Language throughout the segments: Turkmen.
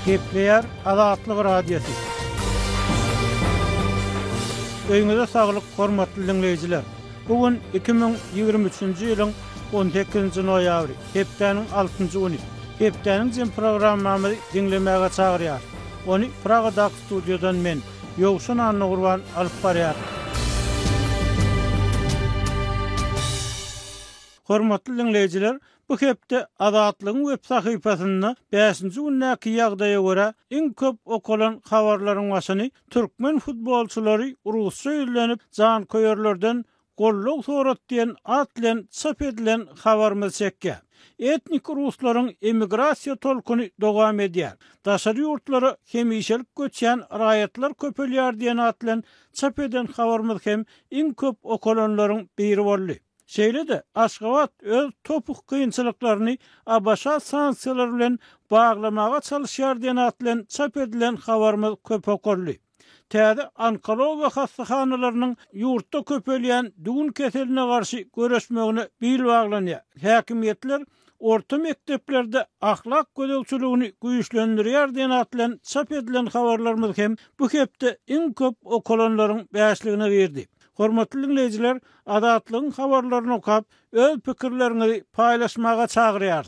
Kepler Azatlyk Radiosu. Öýüňize saglyk, hormatly dinleýijiler. Bugün 2023-nji ýylyň 18-nji noýabry, hepdeniň 6-njy güni. Hepdeniň jym programmamy dinlemäge çagyrýar. Onu Pragadak studiodan men Ýogşun Anna Gurban alyp barýar. Hormatly dinleýijiler, bu hepde Azatlygyň web sahypasyna 5-nji günnäki ýagdaýa görä iň köp okulan habarlaryň başyny türkmen futbolçulary rusça ýerlenip jan koýarlardan golluk sorat diýen at bilen çap edilen habarmy çekkä. Etnik ruslaryň emigrasiýa tolkuny dowam edýär. Daşary ýurtlara hemişelik göçýän raýatlar köpelýär diýen at bilen çap eden habarmy hem iň köp okulanlaryň biri boldy. Şeýle-de Aşgabat öz topuk kynçylyklaryny abaşa sanksiýalar bilen baglamaga çalışýar diýen at bilen çap edilen habarmy köp okurly. Täze onkologiýa hastahanalarynyň ýurtda köpelýän düğün keseline garşy göreşmegine bil baglanýar. Häkimetler orta mekteplerde ahlak gödekçiligini güýçlendirýär diýen at bilen çap edilen habarlarymyz hem bu hepde iň köp okulanlaryň bäşligine berdi. Hormatly dinleýijiler, Azatlygyň habarlaryny okap, öz pikirlerini paýlaşmaga çagyrýar.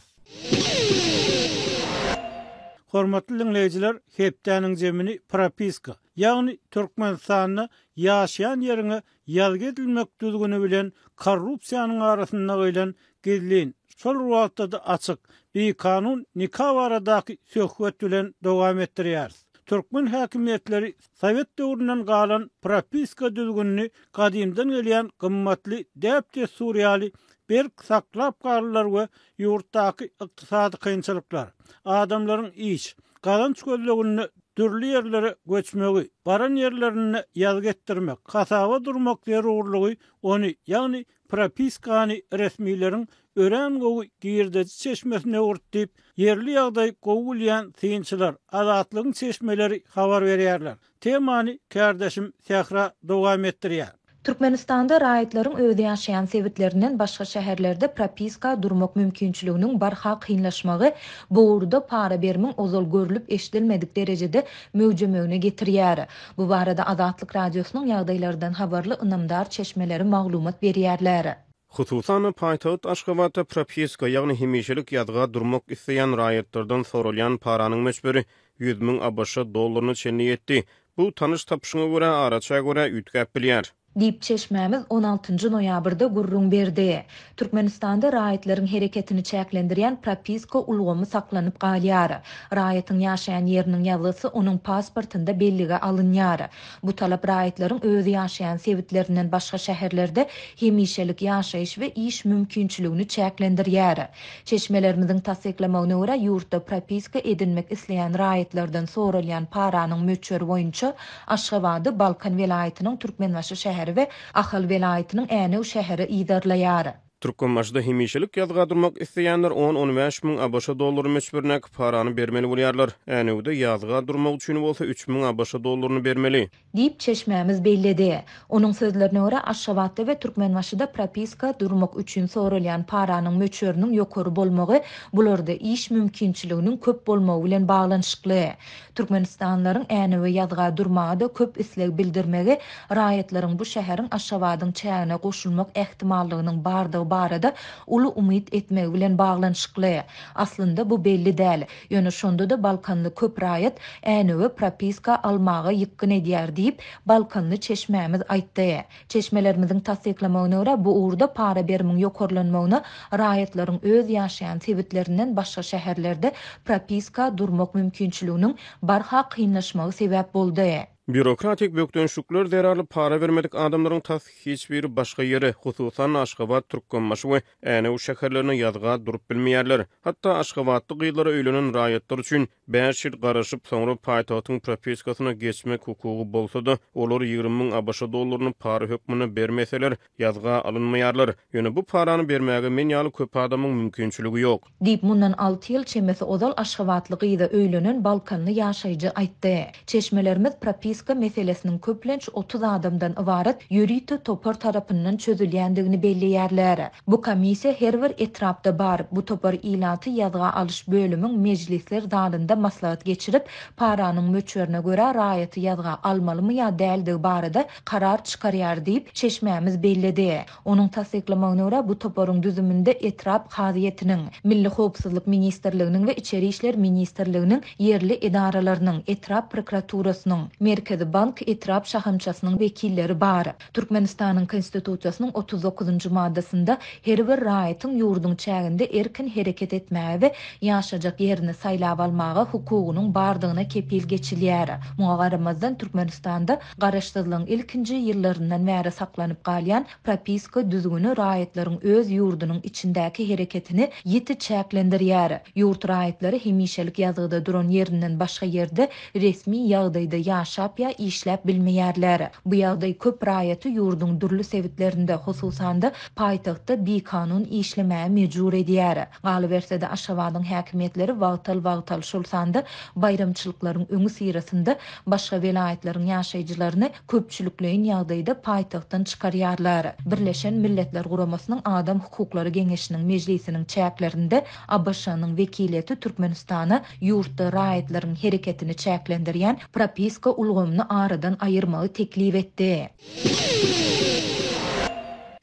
Hormatly dinleýijiler, hepdeniň jemini propiska, ýagny Türkmenistanyň ýaşaýan ýerine ýazgy edilmek düzgüni bilen korrupsiýanyň arasynda gelen gizlin, şol wagtda da açyk bir kanun nikah aradaky söhbet bilen dowam etdirýär. Türkmen häkimetleri Sovet döwründen galan propiska düzgünni kadimden gelýän gymmatly däpde Suriýaly bir saklap garlar we ýurtdaky ykdysady kynçylyklar, adamlaryň iş, galynç gözlegini türli ýerlere göçmegi, baran ýerlerini ýazgy etdirmek, kasaba durmak zerurlygy ony, ýagny propiskany resmiýleriň ören gowy girdeci çeşmesine urtyp, yerli ýagdaý gowulýan synçylar, Azatlygyň çeşmeleri habar berýärler. Temany kardeşim Sehra dowam etdirýär. Türkmenistanda raýatlaryň öýde ýaşaýan sewitlerinden başga şäherlerde propiska durmak mümkinçiliginiň barha kynlaşmagy bu urda para bermiň ozal görülip eşdilmedik derejede möwjemegine getirýär. Bu barada Azatlyk radiosynyň ýagdaýlardan habarly ynamdar çeşmeleri maglumat berýärler. Hususan paýtagat Aşgabatda propiska ýagny hemişelik ýadga durmak isleýän raýatlardan sorulýan paranyň meşberi 100 000 ABŞ dollaryny çenli etdi. Bu tanış tapşyňa görä araça görä ütkäp bilýär. Dip çeşmämiz 16-njy noýabrda gurrun berdi. Türkmenistanda raýatlaryň hereketini çäklendirýän propiska ulgamy saklanyp galýar. Raýatyň ýaşaýan ýeriniň ýazgysy onuň pasportynda bellige alınýar. Bu talap raýatlaryň öýde ýaşaýan sewitlerinden başga şäherlerde hemişelik ýaşaýyş we iş mümkinçiligini çäklendirýär. Çeşmelerimizin tasdiklamagyna görä ýurtda propiska edinmek isleýän raýatlardan sorulýan paranyň möçberi boýunça Aşgabaty Balkan welaýatynyň Türkmenbaşy şäheri ve Ahal welaýatynyň Änew şäheri idarlaýar. Türkmenbaşyda hemişelik ýazga durmak isleýänler 10-15 000 ABŞ dollary meçberine parany bermeli bolýarlar. Änewde ýazga durmak üçin bolsa 3 000 ABŞ dollaryny bermeli. Dip çeşmämiz bellidi. Onuň sözlerine görä Aşgabatda we Türkmenbaşyda propiska durmak üçin sorulýan paranyň möçberiniň ýokary bolmagy bularda iş mümkinçiliginiň köp bolmagy bilen baglanyşykly. Türkmenistanlaryň Änew ýazga durmagy da köp isleg bildirmegi raýatlaryň bu şäheriň Aşgabatyň çägine goşulmak ähtimallygynyň bardygy barada uly umyt etmegi bilen baglanyşykly. Aslynda bu belli däl. Ýöne şonda da Balkanly köp raýat Änew propiska almagy ýykyn edýär diýip Balkanly çeşmämiz aýtdy. Çeşmelerimiziň tasdiklamagyna görä bu urda para bermiň ýokarlanmagyna raýatlaryň öz ýaşaýan sewitlerinden başga şäherlerde propiska durmak mümkinçiliginiň barha kynlaşmagy sebäp boldy. Bürokratik bökdönşükler derarly para vermedik adamlaryň tas hiç biri başga ýere, hususan Aşgabat, Türkmenbaşy we Änew şäherlerine ýazga durup bilmeýärler. Hatda Aşgabatly gyýlara öýlenen raýatlar üçin 5 ýyl garaşyp soňra paýtagatyň propiskasyna geçmek hukugy bolsa-da, olar 20 000 ABŞ dollaryny para hökmüne bermeseler ýazga alynmaýarlar. Ýöne bu parany bermäge men ýaly köp adamyň mümkinçiligi ýok. Dip mundan 6 ýyl çemesi ozal Aşgabatly gyýda öýlenen Balkanly ýaşaýjy aýtdy. Çeşmelerimiz propiska propiska meselesinin köplenç 30 adamdan ibaret Yurita Topar tarapından çözülýändigini belliýärler. Bu komissiya her bir etrapda bar. Bu topar ilatı ýazga alyş bölümüň mejlisler dalynda maslahat geçirip paranyň möçörüne göre raýaty ýazga almalymy ýa däldi barada karar çykarýar diýip çeşmämiz bellidi. Onuň tasdiklamagyna görä bu toparyň düzüminde etrap hazyetiniň, Milli Howpsuzlyk Ministrliginiň we İçeri işler Ministrliginiň yerli idaralarynyň, etrap prokuraturasynyň, Merkezi Bank etrap şahamçasynyň wekilleri bar. Türkmenistanyň konstitusiýasynyň 39-njy maddasynda her bir raýatyň ýurduň çäginde erkin hereket etmäge we ýaşajak ýerini saýlap almaga hukugynyň bardygyna kepil geçilýär. Muňa garamazdan Türkmenistanda garaşsyzlygyň ilkinji ýyllaryndan bäri saklanyp galýan propiska düzgünü raýatlaryň öz ýurdunyň içindäki hereketini ýeti çäklendirýär. Ýurt raýatlary hemişelik ýazgyda duran ýerinden başga ýerde resmi ýagdaýda ýaşap ýa işläp bilmeýärler. Bu ýagdaý köp raýaty ýurduň durly sebitlerinde hususanda paýtagtda bikanun işlemäge mejbur edýär. Galybersede Aşgabatyň häkimetleri wagtal şolsanda bayramçylyklaryň öňü sirasynda başga welaýatlaryň ýaşaýjylaryny köpçülikleýin ýagdaýda paýtagtdan çykarýarlar. Birleşen Milletler Guramasynyň Adam Hukuklary Geňeşiniň mejlisiniň çäklerinde Abaşanyň wekileti Türkmenistana ýurtda raýatlaryň hereketini çäklendirýän propiska ulgamyny aradan aýyrmagy teklip etdi.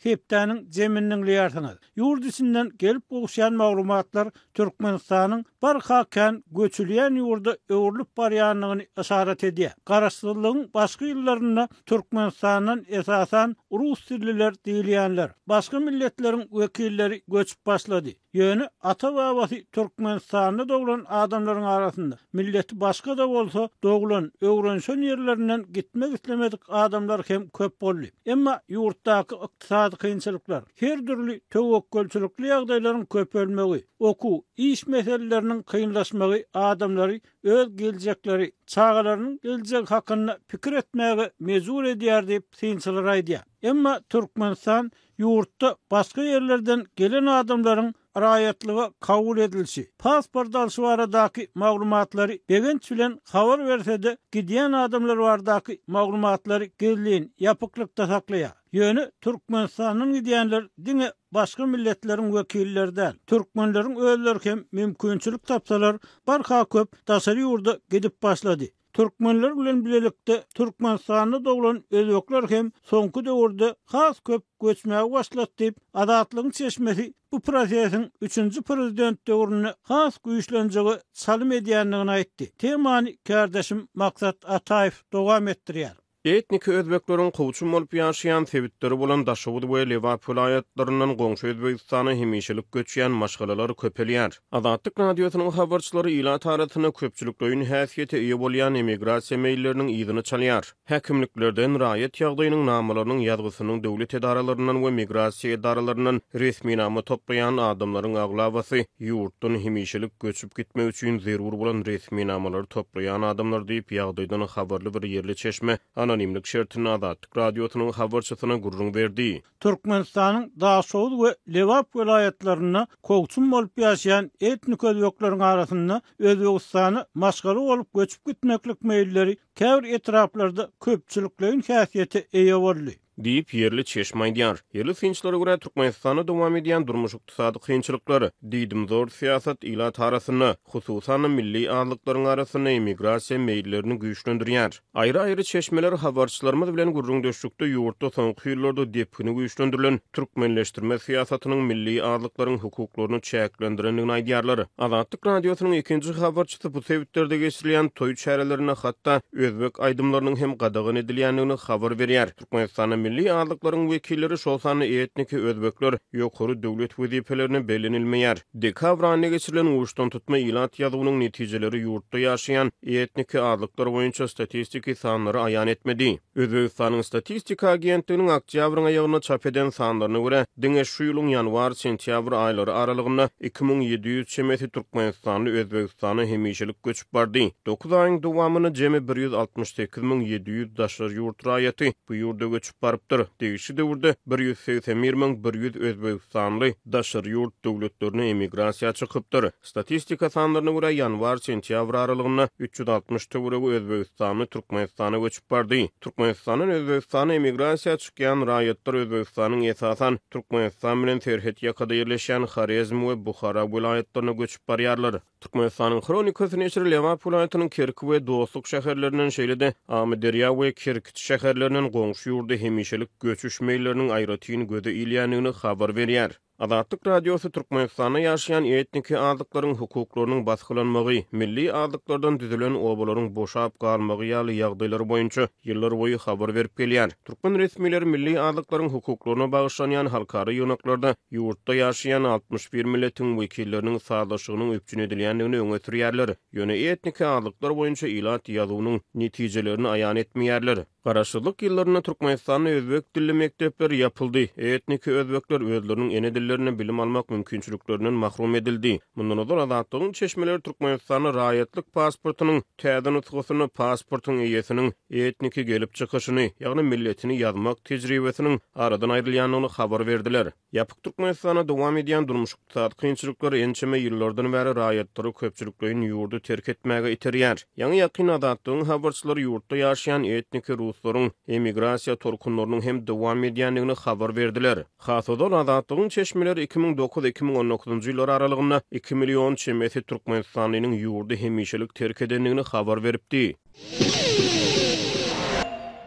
Hepdäniň zemininiň liýarsyňyz. Ýurt içinden gelip gowşan maglumatlar Türkmenistanyň barhakan göçülýän ýurda öwrülip barýanlygyny işaret edýär. Garaşsyzlygyň başga ýyllarynda Türkmenistanyň esasan rus tilliler diýilýänler, başga milletleriň wekilleri göçüp başlady. Ýöne ata-babasy Türkmenistanyň doglan adamlaryň arasynda milleti başga da bolsa doglan öwrenşen ýerlerinden gitmek islemedik adamlar hem köp boldy. Emma ýurtdaky ykdysady kynçylyklar, her türlü töwekkülçilikli ýagdaýlaryň köpelmegi, oku, iş meseleleriniň kynlaşmagy adamlary öz geljekleri, çağalarynyň geljek hakyna pikir etmäge mejbur edýär diýip synçylar aýdýar. Emma Türkmenistan ýurtda başga ýerlerden gelen adamlaryň raýatlyga kabul edilşi, pasport alşy baradaky maglumatlary begenç bilen habar bersede gidýän adamlar baradaky maglumatlary gelin ýapyklykda saklaýar. Ýöne Türkmenistanyň gidýänler diňe başga milletleriň wekillerden, türkmenleriň özleri hem mümkinçilik tapsalar barha köp daşary ýurda gidip başlady. Türkmenler bilen bilelikde Türkmenistanyň doglan özbekler hem soňky döwürde has köp göçmäge başlady diýip adatlygyň çeşmesi bu prosesiň 3-nji prezident döwrüne has güýçlenjegi salym edýändigini aýtdy. Temany kardeşim Maksat Ataýew dowam etdirýär. Etnik özbekleriň kowçum bolup ýaşaýan sebitleri bolan Daşawut we Lewap vilayatlarynyň goňşy Özbegistana hemişelik göçýän maşgalalar köpelýär. Azatlyk radiosynyň habarçylary ila taratyna köpçülikleýin häsiýeti eýe bolýan emigrasiýa meýilleriniň ýygyny çalýar. Häkimliklerden raýat ýagdaýynyň namalarynyň ýazgysynyň döwlet edaralarynyň we migrasiýa edaralarynyň resmi namy toplaýan adamlaryň aglabasy ýurtdan hemişelik göçüp gitmek üçin zerur bolan resmi namalary toplaýan adamlar diýip ýagdaýdan habarly bir yerli çeşme anonimlik şertini Azatlyk radiosynyň habarçysyna gurrun berdi. Türkmenistanyň Daşawut we Lewap vilayatlaryna kowçum bolup ýaşaýan etnik özbekleriň arasynda Özbegistany maşgala bolup göçüp gitmeklik meýilleri käbir etraplarda köpçülikleýin häsiýeti eýe boldy diýip yerli çeşme aýdýar. Yerli synçylara görä Türkmenistanda dowam edýän durmuş ykdysady kynçylyklary, diýdim zor siýasat ila tarasyny, hususan milli azlyklaryň arasyny emigrasiýa meýillerini güýçlendirýär. Aýry-aýry çeşmeler habarçylarymyz bilen gurrun döşükde ýurtda soňky ýyllarda depkini güýçlendirilen türkmenleşdirme siýasatynyň milli azlyklaryň hukuklaryny çäklendirendigini aýdýarlar. Azatlyk radiosynyň ikinji habarçysy bu sebitlerde geçirilýän toý çärelerine hatda özbek aýdymlarynyň hem gadagyn edilýändigini habar berýär. Türkmenistanyň milli azlyklaryň wekilleri şolsany etnik özbekler ýokary döwlet wezipelerini bellenilmeýär. Dekabr aýyna geçirilen uýuşdan tutma ilat ýazygynyň netijeleri ýurtda ýaşaýan etnik azlyklar boýunça statistiki sanlary aýan etmedi. Özbegistanyň statistika agentliginiň oktýabryň aýagyna çap eden sanlaryna görä, diňe şu ýylyň ýanwar-sentýabr aýlary aralygynda 2700 çemesi Türkmenistanly Özbegistana hemişelik göçüp bardy. 9 aýyň dowamyny jemi 168700 daşlar ýurt raýaty bu ýurda göçüp barıpdyr. Degişi döwürde 181.100 Özbegistanly daşary ýurt döwletlerine emigrasiýa çykypdyr. Statistika sanlaryna görä ýanwar-sentýabr aralygynda 360 töweregi Özbegistanly Türkmenistana göçüp bardy. Türkmenistanyň Özbegistana emigrasiýa çykýan raýatlar Özbegistanyň esasan Türkmenistan bilen serhet ýakada ýerleşen Xarezm we Bukhara vilayetlerine göçüp barýarlar. Türkmenistanyň kronikasy neşri Lewap vilayatynyň Kerki we Dostluk şäherlerinden şeýlede Amederýa we Kirkit şäherlerinden goňşy ýurda hemişelik göçüş meýilleriniň aýratyny göze ilýänligini habar berýär. Azatlyk radiosu Türkmenistanda ýaşaýan etniki azlyklaryň hukuklarynyň baskylanmagy, milli azlyklardan düzülen obalaryň boşap galmagy ýaly ýagdaýlary boýunça ýyllar boýy habar berip gelýär. Türkmen resmileri milli azlyklaryň hukuklaryna bagyşlanýan halkary ýöneklarda ýurtda ýaşaýan 61 milletiň wekilleriniň sazlaşygynyň öpçün edilýändigini öňe sürýärler. Ýöne etniki azlyklar boýunça ilat ýazywynyň netijelerini aýan etmeýärler. Garaşylyk ýyllaryna Türkmenistanyň özbek dilli mekdepleri ýapyldy. Etniki özbekler özleriniň ene dillerini bilim almak mümkinçiliklerinden mahrum edildi. Mundan öňe azatlygyň çeşmeleri Türkmenistanyň raýatlyk pasportunyň täze nutgasyny pasportuň eýesiniň etniki gelip çykyşyny, ýagny milletini ýazmak tejribesiniň aradan aýrylýanyny habar berdiler. Ýapyk Türkmenistana dowam edýän durmuş ykdysady kynçylyklary ençeme ýyllardan bäri raýatlary köpçüliklerini ýurdu terk etmäge iterýär. Ýaňy ýakyn azatlygyň habarçylary ýurtda ýaşaýan etniki ruslaryň emigrasiýa torkunlarynyň hem dowam edýändigini habar berdiler. Hasadan azatlygyň çeşmeleri 2009-2019 ýyllar aralygynda 2 million çemeti Türkmenistanyň ýurdu hemişelik terk edenligini habar beripdi.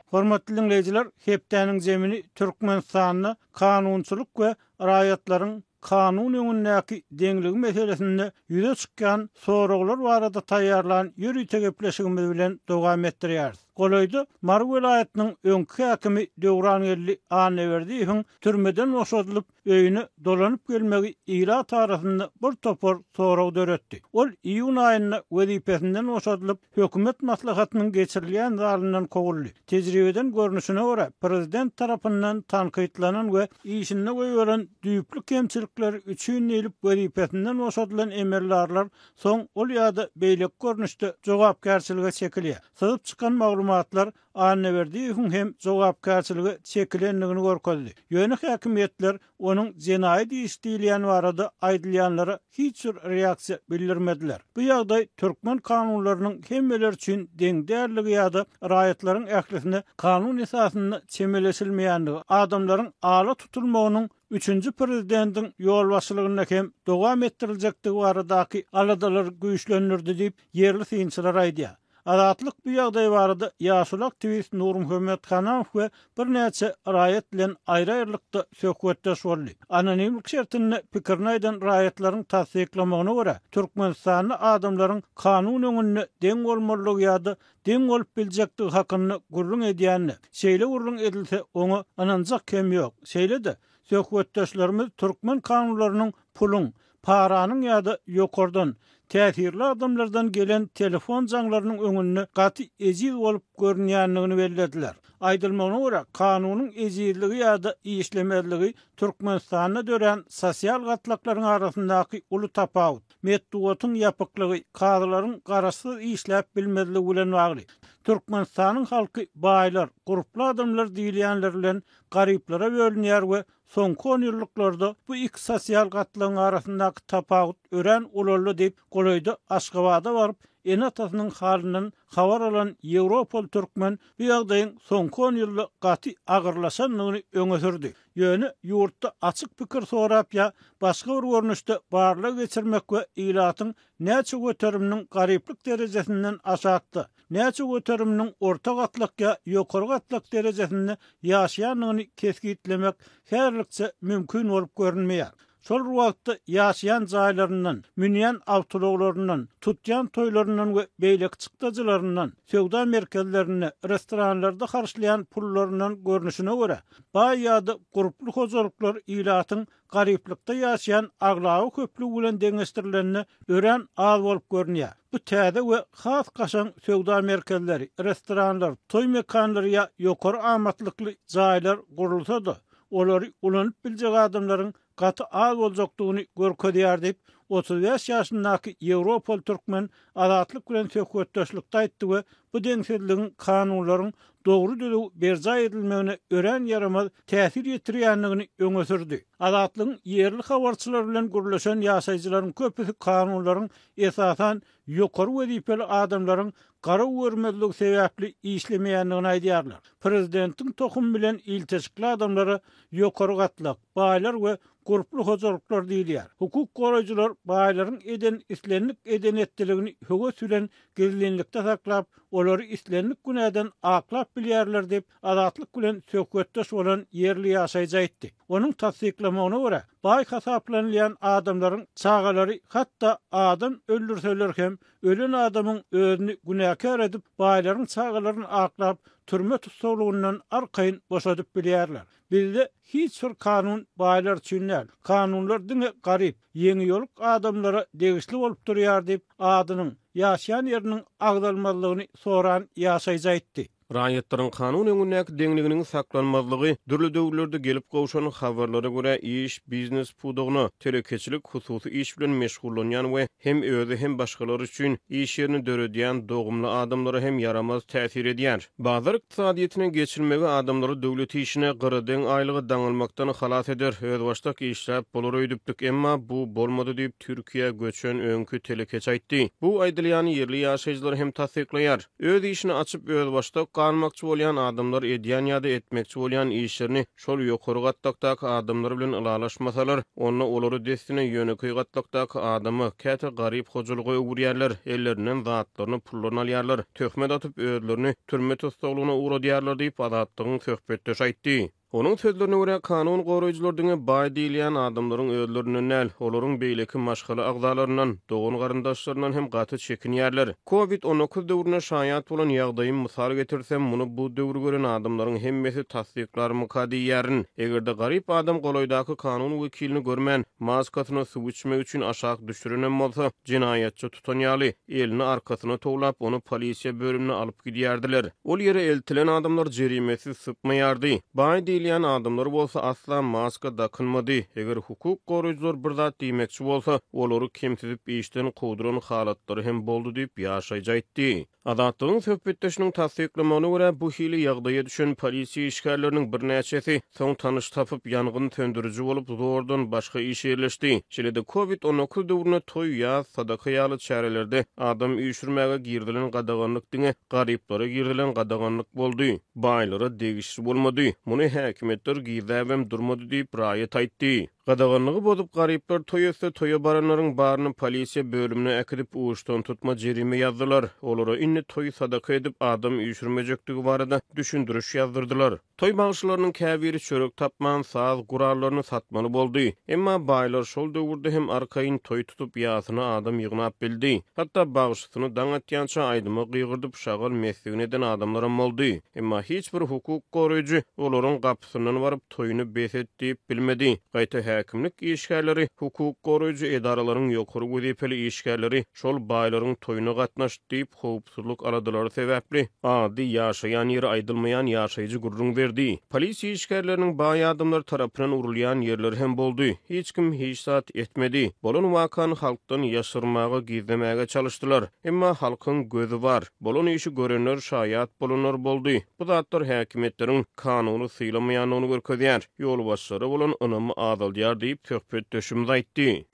Hormatly dinleyijiler, hepdeniň zemini Türkmenistanyny kanunçylyk we raýatlaryň kanun öňündäki deňligi meselesinde ýüze çykýan soraglar barada taýýarlan ýüri tegepleşigimiz bilen dowam etdirýär. Golaydy Mar vilayatynyň öňki häkimi Döwran Elli Anewerdiýewiň türmeden oşadylyp öýüne dolanyp gelmegi ýyla tarapynda bir topar sorag döretdi. Ol iýun aýynda wezipesinden oşadylyp hökümet maslahatynyň geçirilýän zalyndan kowuldy. Tejribeden görnüşine görä prezident tarapyndan tanqytlanan we işinde goýulan düýüplük kemçilikler üçin elip wezipesinden oşadylan emirlerler soň ol ýa-da beýlek görnüşde jogapkärçilige çekilýär. Syzyp çykan maglumatlar Anewerdiýewiň hem jogapkärçilige çekilenligini görkezdi. Ýöne häkimetler onun jenaýat işleýän barada aýdylýanlara hiç bir reaksiýa bildirmediler. Bu ýagdaý türkmen kanunlarynyň hemmeler üçin deň därligi ýa-da raýatlaryň ählisine kanun esasyny çemeleşilmeýändigi, adamlaryň ala tutulmagynyň 3-nji prezidentiň ýol başçylygyna hem dowam ettiriljekdigi baradaky aladalar güýçlendirdi diýip ýerli synçylar aýdýar. Azatlyk bu ýagdaý barada ýaşul aktivist Nur Muhammed Hanaw we bir näçe raýat bilen aýry-aýrylykda söhbetdeş boldy. Anonimlik şertinde pikirini aýdan raýatlaryň tasdiklamagyna görä, Türkmenistanyň adamlaryň kanun öňünde deň bolmalygy ýa-da deň bolup biljektigi hakyny gurrun edýänini, şeýle gurrun edilse oňa ananjak kem ýok. Şeýle-de söhbetdeşlerimiz türkmen kanunlarynyň pulun, paranyň ýa-da ýokardan täsirli adamlardan gelen telefon janglarynyň öňünde gaty ejiz bolup görünýändigini bellädiler. Aýdylmagyna görä, kanunyň ejizligi ýa-da işlemezligi Türkmenistanda dören sosial gatlaklaryň arasyndaky uly tapawut, medeniýetiň ýapyklygy, kadylaryň garaşsyz işläp bilmezligi bilen bagly. Türkmenistanyň halky baýlar, guruply adamlar diýilýänler bilen garyplara bölünýär we soňky 10 ýyllarda bu iki sosial gatlaryň arasyndaky tapawut ören ularly diýip goýdy. Aşgabada baryp enatasynyň halynyň habar alan Ýewropal türkmen bu ýagdaýyň soňky 10 ýylda gaty agyrlaşanyny öňe sürdi. Ýöne ýurtda açyk pikir sorap ýa başga bir görnüşde barlyk geçirmek we ilatyň näçe göteriminiň garyplyk derejesinden aşatdy, näçe göteriminiň orta gatlyk ýa ýokary gatlyk derejesinde ýaşaýanyny keskitlemek herlikçe mümkin bolup görünmeýär. Şol wagtda ýaşaýan jaýlaryndan, münýän awtologlaryndan, tutýan toýlaryndan we beýlek çykdyjylaryndan, sowda merkezlerine, restoranlarda harçlayan pullaryndan görnüşine görä, baý ýa-da guruply hozalyklar ilatyň garyplykda ýaşaýan aglawy köplügi bilen deňeşdirilenine ören az bolup görünýär. Bu täze we has gaşan sowda merkezleri, restoranlar, toý mekanlary ýa ýokary amatlykly jaýlar gurulsa-da, olary ulanyp biljek adamlaryň gaty az boljakdygyny görkezýär diýip 35 ýaşyndaky Ýewropal türkmen adatlyk bilen söhbetdeşlikde aýtdy we bu deňsizligiň kanunlaryň dogry düzü berja edilmegine ören yaramaz täsir ýetirýändigini öňe sürdi. Adatlygyň ýerli habarçylar bilen gürleşen ýaşaýjylaryň köpüsi kanunlaryň esasan ýokary wezipeli adamlaryň gara görmezligi sebäpli işlemeýändigini aýdýarlar. Prezidentiň tokum bilen ilteşikli adamlary ýokary gatlyk, baýlar we guruply hozurluklar diýilýär. Hukuk goraýjylar baýlaryň eden islenlik eden etdiligini höge süren gizlenlikde saklap, olary islenlik günäden aklap bilýärler diýip adatlyk bilen söhbetdeş bolan ýerli ýaşaýjy aýtdy. Onuň tasdiklamagyna görä, baý hasaplanýan adamlaryň çagalary hatda adam öldürseler hem ölen adamyň özüni günäkär edip baýlaryň çagalaryny aklap türme tutsaglygynyň arkaýyn boşadyp bilýärler. Bizde hiç bir kanun baýlar üçin näl. Kanunlar diňe garyp, ýeňi ýoluk adamlara degişli bolup durýar diýip adynyň ýaşaýan ýeriniň agdalmalygyny soran ýaşaýjy aýtdy. Raýatlaryň kanun öňündäki deňliginiň saklanmazlygy, dürli döwürlerde gelip gowşan habarlara görä iş, biznes pudugyny, telekeçilik hususy iş bilen meşgullanýan we hem özi hem başgalary üçin iş ýerini döredýän dogumly adamlara hem yaramaz täsir edýär. Bazar ykdysadyýetine geçirmegi adamlary döwlet işine gyrydyň aýlygy daňylmakdan halas eder. Öz başdaky işläp bolar öýdüpdik, emma bu bolmady diýip Türkiýe göçen öňkü telekeç aýtdy. Bu aýdylýan ýerli ýaşaýjylar hem tasdiklaýar. Öz işini açyp öz başda kalmakçı bolýan adamlar edýän ýa-da etmekçi bolýan işlerini şol ýokary gatdakdaky adamlar bilen ylalaşmasalar, onu olary destine ýöneköý gatdakdaky adamy käte garyp hojulugy öwürýärler, ellerinden zatlaryny pullaryny alýarlar, töhmet atyp özlerini türme tutsagylygyna uğradýarlar diýip adatlygyň söhbetdeş aýtdy. Onun sözlerine göre kanun goraýjylar baý diýilýän adamlaryň özlerine näl, olaryň beýleki maşgaly agzalaryndan, dogun garyndaşlaryndan hem gaty çekinýärler. Covid-19 döwrüne şaýat bolan ýagdaýy mysal getirsem, muny bu döwrü gören adamlaryň hemmesi tasdiklarmy diýärin. Egerde garyp adam golaýdaky kanun wekilini görmän, maskasyny suw içmek üçin aşak düşürenen bolsa, jinaýatçy tutanýaly, elini arkasyna toglap, onu polisiýa bölümine alyp gidýärdiler. Ol ýere eltilen adamlar jerimesiz sypmaýardy. Baý diýilýän adamlar bolsa asla maska dakynmady. Eger hukuk goraýjylar bir zat diýmekçi bolsa, olary kimsizip işden kowduran halatlary hem boldy diýip ýaşaýjy aýtdy. Adatlygyň söhbetdeşiniň tasdiklamagyna görä bu hili ýagdaýa düşen polisiýa işgärleriniň bir näçesi soň tanış tapyp ýangyn söndürüji bolup zordan başga iş ýerleşdi. Şeýle-de Covid-19 döwrüne toý ýa sadaka ýaly çärelerde adam üýşürmäge girdilen gadaganlyk diňe garyplara girdilen gadaganlyk boldy. Baýlara degişli bolmady. Muny häkimetler giýdäwem durmady diýip raýat aýtdy. Gadaganlygy bozup garyplar toýysa toýa baranlaryň baryny polisiýa bölümine äkidip uçdan tutma jerime ýazdylar. Olara inni toý sadaka edip adam üýşürmejektigi barada düşündürüş ýazdyrdylar. Toý bagşylarynyň käbiri çörek tapman saz gurarlaryny satmaly boldy. Emma baýlar şol döwürde hem arkaýyn toý tutup ýasyna adam ýygnap bildi. Hatda bagşysyny daň atýança aýdyma gygyrdyp şagal meslegini eden adamlar boldy. Emma hiç bir hukuk goraýjy olaryň gapysynyň baryp toýuny beset diýip bilmedi. Gaýta häkimlik işgärleri, hukuk goraýjy edaralaryň ýokary wezipeli işgärleri şol baýlaryň toýuna gatnaşdy diýip howpsuzlyk aradylary sebäpli ady ýaşaýan ýeri aýdylmaýan ýaşaýjy gurrun berdi. Polisiýa işgärleriniň baý adamlar tarapyndan urulýan ýerler hem boldy. Hiç kim hiç zat etmedi. Bolan wakany halkdan ýaşyrmaga, gizlemäge çalışdylar. Emma halkyň gözü bar. Bolan işi görenler şaýat bolanlar boldy. Bu zatlar häkimetleriň kanuny syýlamaýanyny görkezýär. Ýol başçylary bolan ynamy adaldyar diýip söhbetdeşimiz aýtdy.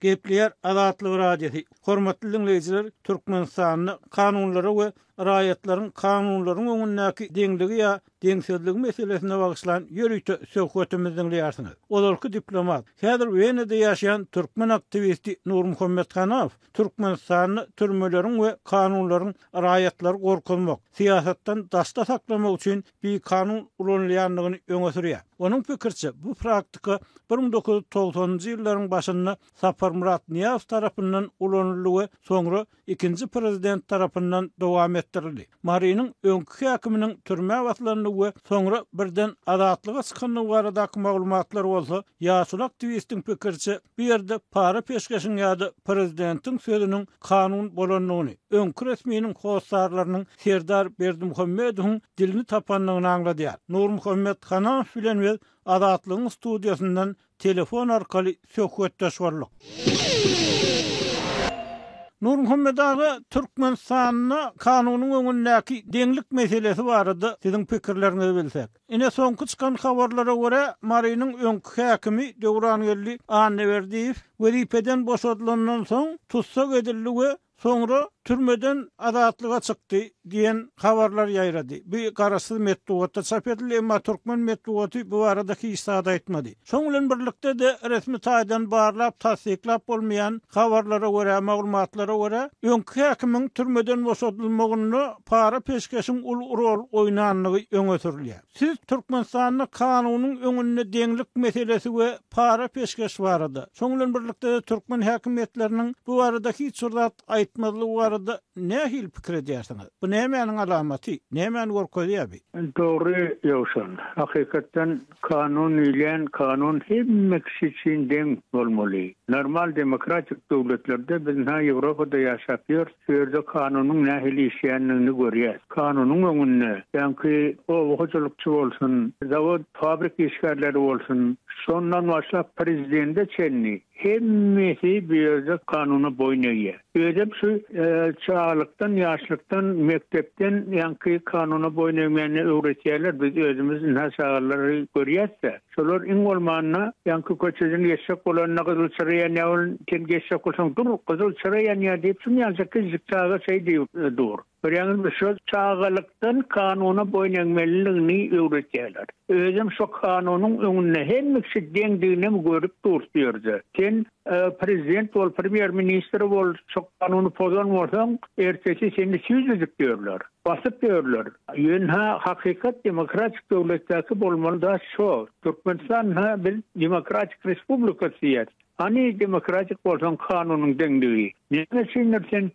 Gepler Adatlyk radiosi. Hormatly dinleýijiler, Türkmenistanyň kanunlary we raýatlaryň kanunlaryň öňündäki deňligi ýa deňsizligi meselesine bagyslan ýörükde söhbetimizi dinleýärsiňiz. Olarky diplomat, häzir Wenede ýaşaýan türkmen aktivisti Nur Muhammed Hanaw, Türkmenistanyň türmeleriň we kanunlaryň raýatlary gorkulmak, siýasatdan dasta saklamak üçin bir kanun ulanýanlygyny öňe sürýär. Onuň pikirçe, bu praktika 1990-njy ýyllaryň başynda Sapar Murat Niýazow tarapyndan ulanyldy, soňra ikinji prezident tarapyndan dowam etdirildi. Marynyň öňkü häkiminiň türme wagtlaryny we soňra birden adatlyga çykanyny baradaky maglumatlar bolsa, ýaşul aktivistin pikirçe, bir ýerde para peşkeşiň ýa-da prezidentiň sözüniň kanun bolanlygyny, öňkü resminiň howsarlarynyň Serdar Berdimuhammedowyň dilini tapanlygyny aňladýar. Nur Muhammed Hanaw bilen Adatlygyň studiýasyndan telefon arkaly söhbetleşýärler. Nur Muhammed ağa Türkmenistan'na kanunun öňündäki deňlik meselesi barady. Siziň pikirlerinizi bilsek. Ine soňky çykan habarlara görä Marynyň öňkü häkimi Döwrangelli Anneberdiýew welipeden boşadylandan soň tutsak edildi we soňra türmeden azatlyga çykdy diýen habarlar ýaýrady. Bu garaşsyz metduatda çap edildi, emma Türkmen metduaty bu aradaky istada etmedi. Şoň bilen birlikde de resmi taýdan barlap tasdiklap bolmayan habarlara görä, maglumatlara görä, öňkü häkimiň türmeden boşadylmagyny para peşkeşiň ul rol oýnanlygy öňe sürilýär. Siz Türkmenistanyň kanunyň öňünde deňlik meselesi we para peşkeş barady. Şoň bilen birlikde de Türkmen häkimetleriniň bu aradaky çyrat aýtmalygy ne hil pikir ediyorsunuz? Bu nämenin alamaty? Nämen gorkoýaby? Doğru ýoşan. Hakikaten kanun ile kanun hemmesi için deň bolmaly. Normal demokratik döwletlerde biz Ýewropada ýaşapýar, şeýerde kanunun nähili işleýänligini görýär. Kanunun öňünde, ýa-ni owaçylykçy bolsun, zawod, fabrik işgärleri bolsun, sondan başlap prezidente çenni hemmesi bir yerde kanunu boyun eğiyor. Öyle şu çağlıktan, yaşlıktan, mektepten yankı kanuna boyun eğmeyeni öğretiyorlar. Biz özümüzün hasarları görüyorsa. Şolar in olmanına yankı koçözün geçecek olanına kızıl çırıyan yavun ten geçecek olsan dur kızıl çırıyan ya deyip şunu yansın kızlık çağa şey diyor dur. Yani şu çağlıktan kanuna boyun eğmeliğini öğretiyorlar. Özüm şu kanunun önüne hemmesi dendiğini mi görüp durtuyordu. Sen prezident ol, premier minister ol, çok kanunu pozan olsan ertesi seni süzdük diyorlar. Basıp diyorlar. Yönha hakikat demokratik devletteki bolmalı da şu. Türkmenistan bir demokratik respublikasıyız. Hani demokratik olsan kanunun dendiği. Ne sinirsen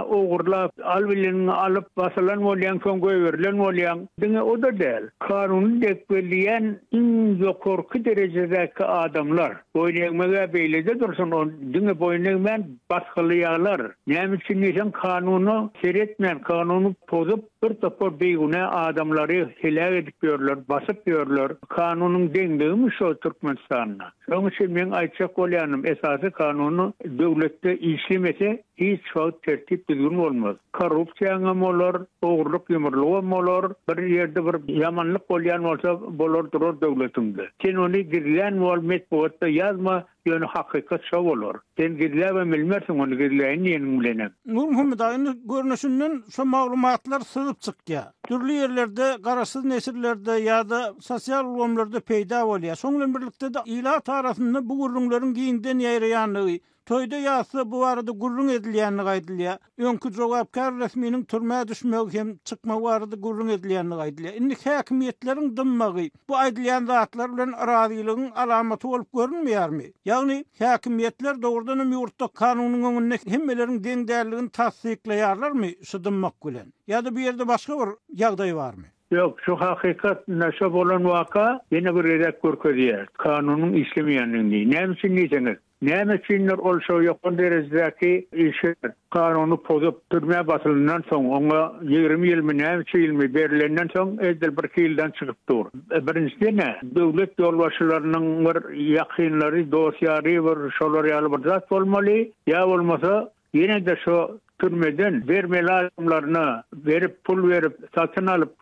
oğurlap, albilinin alıp basılan olayan, kongoya verilen olayan. Dine o da değil. Kanunu dekbeleyen en yukarı derecedeki adamlar. Boyun beylede dursun. Dine boyun baskılayanlar. Ne için kanunu seyretmeyen, kanunu tozup bir topa beygune adamları helak edip diyorlar, basıp diyorlar. Kanunun dendiği mi şu Türkmenistan'na? Onun için ben ayçak olayanım. Esası kanunu devlette işlemese hiç çok tertip düzgün olmaz. Korrupsiyanım olur, oğurluk yumurluğum olur, bir yerde bir yamanlık olayan olsa bolor durur devletimde. Sen onu girilen metbuatta yazma, yönü hakikat şov olur. Sen girilen bilmersin onu girilen yenin bilenem. Nur Muhammed ağayın görünüşünden şu maglumatlar sızıp çıktı ya. Türlü yerlerde, garaşsyz nesirlerde ya da sosyal ulamlarda peyda bolýar. Şoňla birlikde de ilat arasında bu gurrunlaryň giňden ýaýraýanlygy, toyda ýasy bu arada gurrun edilýänligi aýdylýar. Öňkü jogapkar resminiň türmäge düşmegi hem çykmagy arada gurrun edilýänligi aýdylýar. Indi häkimetleriň dymmagy bu aýdylýan zatlar bilen arazylygyň alamaty bolup görünmeýärmi? Ýagni häkimetler dogrudan ýurtda kanunyň öňünde hemmeleriň deňdärligini tasdikleýärlermi şu dymmak bilen? Ya da bir yerde başka bir ýagdaý barmy? Yok, şu hakikat nasıl olan vaka yine bir redek görkeziyar. Kanunun işlemeyenliğini. Ne için diyeceğiniz? Ne içinler olsa yakın derecedeki işe kanunu pozup türmeye basılından sonra ona 20 yıl mı ne yıl mı verilenden sonra ezdil bir yıldan çıkıp dur. Birincisi ne? Devlet yolbaşılarının bir yakınları, dosyarı bir şoları alıp zat olmalı. Ya olmasa yine de şu türmeden vermeli adamlarına verip pul verip satın alıp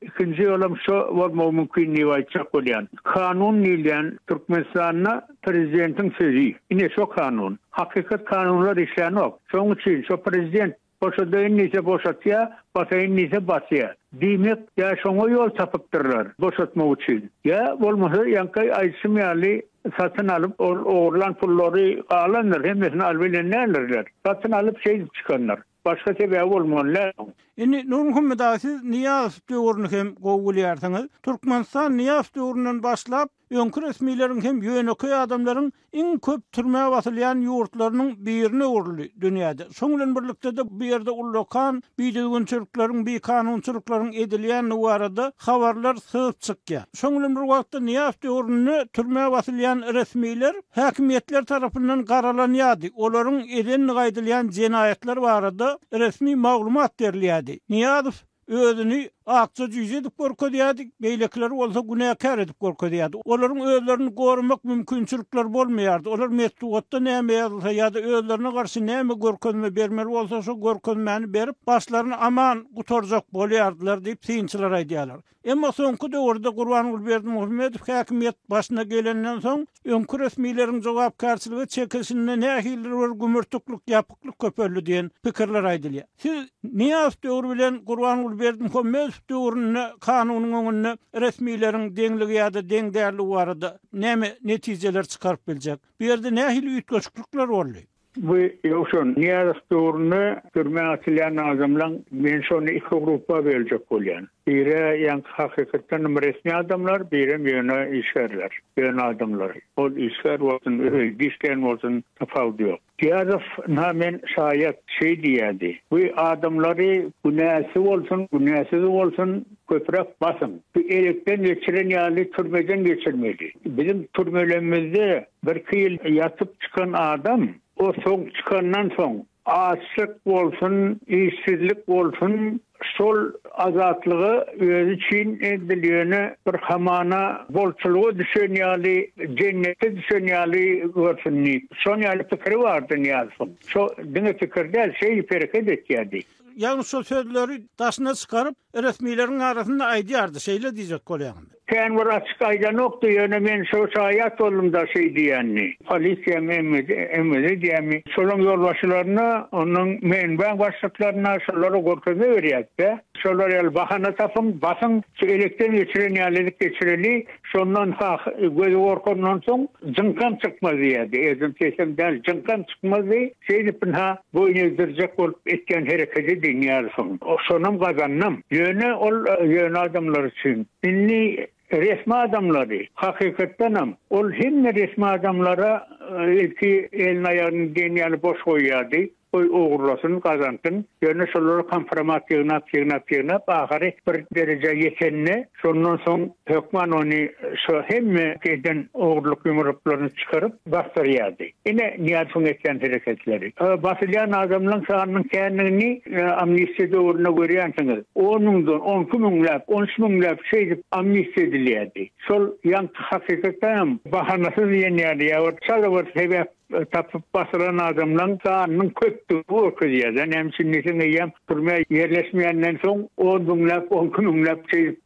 ikinci yolam şu olma mümkünliği var çok olayan. Kanun ile Türkmenistan'na prezidentin sözü. Yine şu kanun. Hakikat kanunlar işleyen yok. Şunun için şu prezident boşadığın neyse boşatıyor, basayın neyse basıyor. Demek ya şuna yol tapıptırlar boşatma için. Ya olmasa yankı ayısmayali satın alıp oğurlan pulları alınır. Hemesini albilenlerler. Satın alıp çıkanlar. Başka sebebi olmalılar. Indi Nur Muhammed ağa siz Niyaz döwrüni hem gowulýarsyňyz. Türkmenistan Niyaz döwründen başlap öňkü resmiýetiň hem ýöneköy adamlaryň iň köp türmäge batylýan ýurtlarynyň birine urly dünýäde. Şoň bilen birlikde de bu ýerde ullakan biýdegünçilikleriň, bir kanunçylyklaryň edilýän barada habarlar syzyp çykýar. Şoň bilen bir wagtda Niyaz döwrüni türmäge batylýan resmiýetler häkimetler tarapyndan garalanýardy. Olaryň edenli gaýdylýan jenaýetler barada resmi maglumat berilýärdi. Niýazow özüni akça jüz edip gorkodýardy, beýlekler bolsa günäkär edip gorkodýardy. Olaryň özlerini gorumak mümkinçilikler bolmaýardy. Olar metduatda näme ýazylsa ýa-da özlerine garşy näme görkezme bermeli bolsa şo görkezmäni berip başlaryny aman gutarjak bolýardylar diýip synçylar aýdýarlar. Emma soňky döwürde Gurbanuly Berdimuhammedow häkimiýet başyna gelenden soň öňkü resmiýleriň jogapkärçiligi çekilişine nähildir gümürtüklük ýapyklyk köpelli diýen pikirler aýdylýar. Siz Niyaz döwrü bilen Gurbanuly Berdimuhammedow döwrüne kanunyň öňünde resmiýleriň deňligi ýa-da deň därligi barada näme netijeler çykaryp biljek? Bu ýerde nähili üýtgeçlikler boldy? Bu ýokşun Niyaz döwrüne türme atylýan adamlar men şonu iki gruppa böljek bolýan. Biri ýa hakykatdan resmi adamlar, biri ýöne işgärler, ýöne adamlar. Ol işgär bolsun, işgär bolsun tafawut ýok. Niyazov men şayet diýärdi. Bu adamlary günäsi bolsun, günäsiz bolsun köprek basın. Bu elekden geçiren ýaly türmeden geçirmeli. Bizim türmelerimizde bir ýyl ýatyp çykan adam o soň çykandan soň açlyk bolsun, işsizlik bolsun, sol azatlygy özü için edilýäne bir hamana bolçulugy düşen ýaly cennete düşen ýaly görsinni. Şol ýaly pikiri bardy ýazsyn. Şo diňe pikirde şeý pereket etýärdi. Yani şu sözleri taşına çıkarıp resmilerin arasında aydiyardı. Şeyle diyecek kolyanım. Sen var açık ayda nokta yöne men şu şayet olumda diyenni. Polisiya emri diyemi. Solun yolbaşılarına, onun ben başlıklarına şoları korkuzunu veriyette. Şoları el bahana tafın, basın, elekten geçiren yalelik geçireli, şondan gözü korkundan son cınkan çıkmaz diyedi. Ezim kesem del cınkan çıkmaz diye, şeydi pinha boyun ezdirecek olup etken hareketi dinleyarsın. O sonum kazanım. Yöne adamlar için. İnni resmi adamları, hakikattanam. Ol hem resmi adamlara ilki elin ayarını deneyali boş koyardı. Oy oğurlasın, kazantın. Yönü şolları kompromat yığınap, ahari bir derece yetenine, sondan son hükman onu hem keyden oğurluk yumruklarını çıkarıp bastırıyordu. Yine Niyaz'ın etken hareketleri. Basılyan adamların sahanın kendini amnistiyede uğruna görüyorsunuz. 10 minlap amnistiye ediliyordu. Sol yan hakikaten bahanasız yeniyordü. Yahut çalıvır sebep tapıp basılan adamların sahanın köktüğü okuyordu. Hemşinlisin eyyem kurmaya yerleşmeyenden son 10 minlap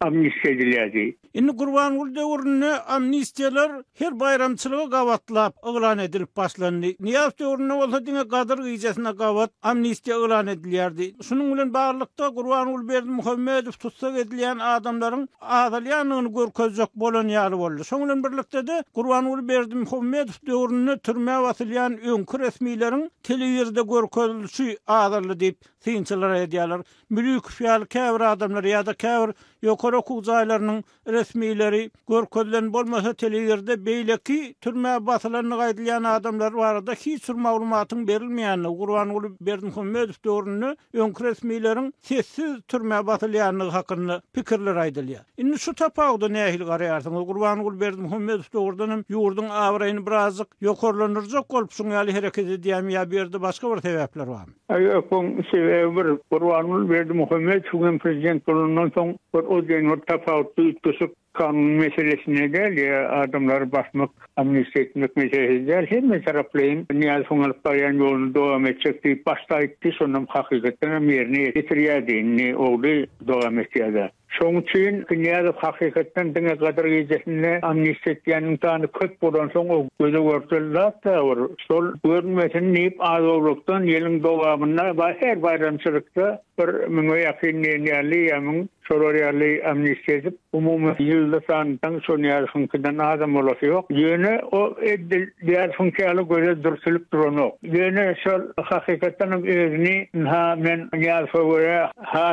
amnistiye ediliyordu. Inni Gurbanuly döwrüne amnistiyalar her bayramçylyga gawatlap ıglan edilip başlandy. Niyaz döwrüne bolsa diňe gadyr gyjasyna gawat amnistiya ıglan edilýärdi. Şunuň bilen barlykda Gurbanuly Berdimuhammedow tutsak edilýän adamlaryň adalýanyny görkezjek bolan ýaly boldy. Şoň bilen birlikde de Gurbanuly Berdimuhammedow döwrüne türme wasylýan öňkü resmiýleriň telewizde görkezilişi adally diýip synçylar edýärler. Mülük fiýal käbir adamlar ýa-da käbir ýokary hukuk jaýlarynyň resmiýleri görkezlen bolmasa telewizde beýleki türme basylanyny gaýdylýan adamlar barada hiç bir maglumatyň berilmeýäni, Gurbanuly Berdimuhammedow döwrüne öňkü resmiýleriň sessiz türme basylýanyny hakyny pikirler aýdylýar. Indi şu tapawda nähil garaýarsyňyz? Gurbanuly Berdimuhammedow döwründen ýurdun awraýyny birazjyk ýokarlanyrjak bolup şuň ýaly hereket edýärmi ýa bir ýerde başga bir sebäpler barmy? Ýok, sebebi Gurbanuly Berdimuhammedow prezident bolandan soň o ýeňe tapawutly üýtgeşik kanun meselesine gel adamları basmak, amnistiye etmek meselesi hem taraflayın Niyaz'ın alıp barayan yolunu devam edecekti. Başta etti, sonra hakikaten yerine getiriyordü. Oldu devam ediyordü. Şoň üçin Niyaz hakikaten diňe gadyr gyjasynda amnistiýa etýäniň tany köp bolan soň o göze görselýär. Sol görmesin diýip azawlukdan ýylyň dowamyna her bayramçylykda bir müňe ýakyn ýaly ýa-da şolar ýaly amnistiýa edip umumy ýylda sandan şonýarsyňkydan adam bolasy ýok. Ýöne o diğer funksyonel göze dursulyp duranok. Ýöne şol hakikaten özüni men Niyaz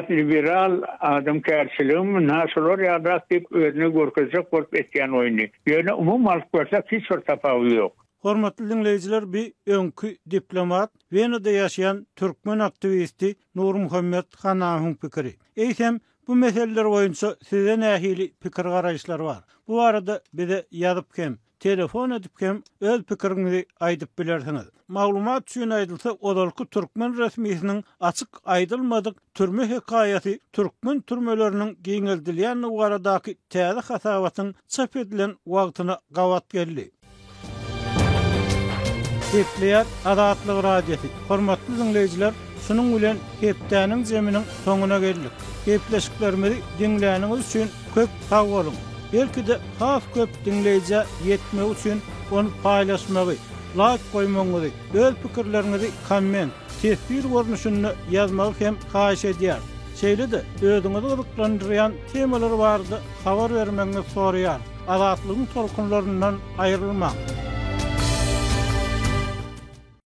liberal adam kärçi naşolor ýa-da özüne görkezjek bolup etýän oýny. Ýöne umum alyp görsäk hiç bir tapawut ýok. Hormatly dinleýijiler, bir öňkü diplomat, Wenada ýaşaýan türkmen aktivisti Nur Muhammed Hanawyň pikiri. Eýsem, bu meseleler boýunça size nähili pikir garaýşlar bar. Bu arada bize ýazyp hem telefon edip hem öz pikiriňizi aýdyp bilersiňiz. Maglumat üçin aýdylsa, Odalky Türkmen resmiýetiniň açyk aýdylmadyk türme hekaýaty türkmen türmeleriniň giňeldilýän baradaky täze hasabatyň çap edilen wagtyna gawat geldi. Hepleýär Azatlyk radiosu. Hormatly dinleýijiler, şunun bilen hepdäniň zeminiň soňuna geldik. Hepleşiklerimizi dinläniňiz üçin köp sag bolun. Belki de has köp dinleýije ýetmek üçin onu paýlaşmagy, like goýmagy, öz pikirlerinizi komment, tesbir görnüşünde ýazmagy hem haýyş edýär. Şeýle-de özüňizi gyzyklandyrýan temalar bardy, habar bermeňizi soraýar. Azatlygyň tolkunlaryndan aýrylmak.